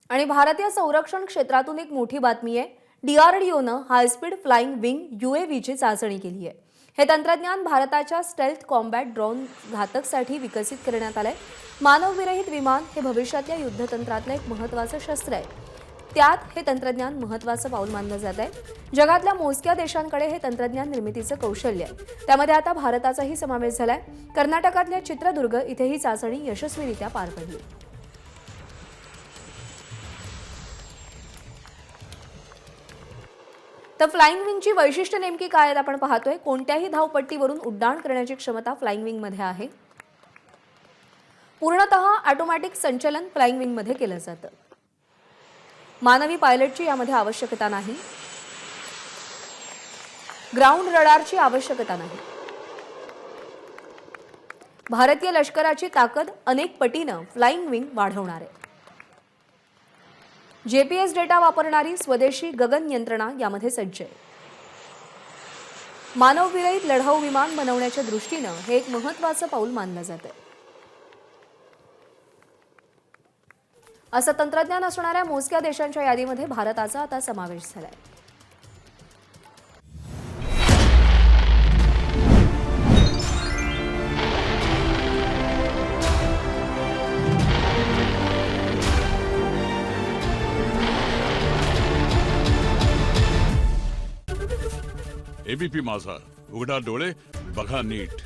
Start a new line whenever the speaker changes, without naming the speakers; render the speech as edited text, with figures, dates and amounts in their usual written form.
आणि भारतीय संरक्षण क्षेत्रातून एक मोठी बातमी आहे। डीआरडीओनं हायस्पीड फ्लाइंग विंग यूएव्हीची चाचणी केली आहे। हे तंत्रज्ञान भारताच्या स्टेल्थ कॉम्बॅट ड्रोन घातकसाठी विकसित करण्यात आलंय। मानवविरहित विमान हे भविष्यातल्या युद्धतंत्रातलं एक महत्त्वाचं शस्त्र आहे। त्यात हे तंत्रज्ञान महत्त्वाचं पाऊल मानलं जात आहे। जगातल्या मोजक्या देशांकडे हे तंत्रज्ञान निर्मितीचं कौशल्य आहे। त्यामध्ये आता भारताचाही समावेश झालाय। कर्नाटकातल्या चित्रदुर्ग इथे ही चाचणी यशस्वीरित्या पार पडली। तर फ्लाइंग विंगची वैशिष्ट्य नेमकी काय आहेत आपण पाहतोय। कोणत्याही धावपट्टीवरून उड्डाण करण्याची क्षमता फ्लाइंग विंग मध्ये आहे। पूर्णतः ऑटोमॅटिक संचलन फ्लाइंग विंग मध्ये केलं जातं। मानवी पायलटची यामध्ये आवश्यकता नाही। ग्राउंड रडारची आवश्यकता नाही। भारतीय लष्कराची ताकद अनेक पटीनं फ्लाइंग विंग वाढवणार आहे। जीपीएस डेटा वापरणारी स्वदेशी गगन यंत्रणा यामध्ये सज्ज आहे। मानवविरहित लढाऊ विमान बनवण्याच्या दृष्टीनं हे एक महत्त्वाचं पाऊल मानलं जातं। असं तंत्रज्ञान असणाऱ्या मोजक्या देशांच्या यादीमध्ये भारताचा आता समावेश झालाय।
एबीपी माझा, उघडा डोळे बघा नीट।